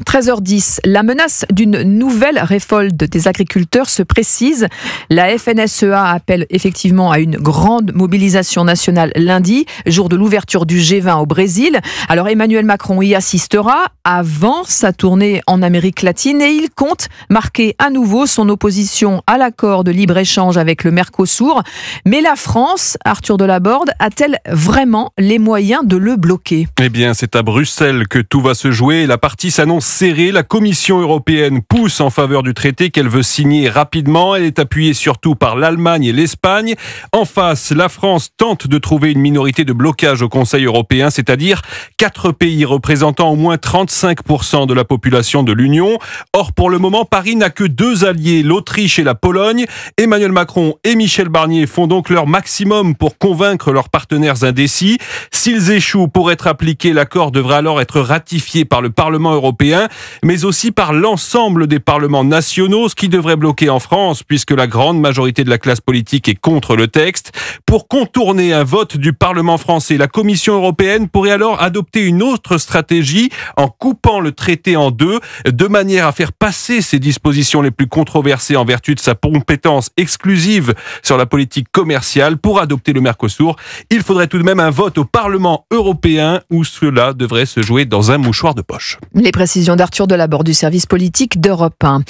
13h10, la menace d'une nouvelle révolte des agriculteurs se précise. La FNSEA appelle effectivement à une grande mobilisation nationale lundi, jour de l'ouverture du G20 au Brésil. Alors Emmanuel Macron y assistera avant sa tournée en Amérique latine et il compte marquer à nouveau son opposition à l'accord de libre-échange avec le Mercosur. Mais la France, Arthur Delaborde, a-t-elle vraiment les moyens de le bloquer ? Eh bien, c'est à Bruxelles que tout va se jouer. La partie s'annonce serrée. La Commission européenne pousse en faveur du traité qu'elle veut signer rapidement. Elle est appuyée surtout par l'Allemagne et l'Espagne. En face, la France tente de trouver une minorité de blocage au Conseil européen, c'est-à-dire 4 pays représentant au moins 35% de la population de l'Union. Or, pour le moment, Paris n'a que 2 alliés, l'Autriche et la Pologne. Emmanuel Macron et Michel Barnier font donc leur maximum pour convaincre leurs partenaires indécis. S'ils échouent pour être appliqués, l'accord devrait alors être ratifié par le Parlement européen, mais aussi par l'ensemble des parlements nationaux, ce qui devrait bloquer en France, puisque la grande majorité de la classe politique est contre le texte. Pour contourner un vote du Parlement français, la Commission européenne pourrait alors adopter une autre stratégie en coupant le traité en deux, de manière à faire passer ses dispositions les plus controversées en vertu de sa compétence exclusive sur la politique commerciale. Pour adopter le Mercosur, il faudrait tout de même un vote au Parlement européen où cela devrait se jouer dans un mouchoir de poche. Les précisions d'Arthur Delaborde du service politique d'Europe 1.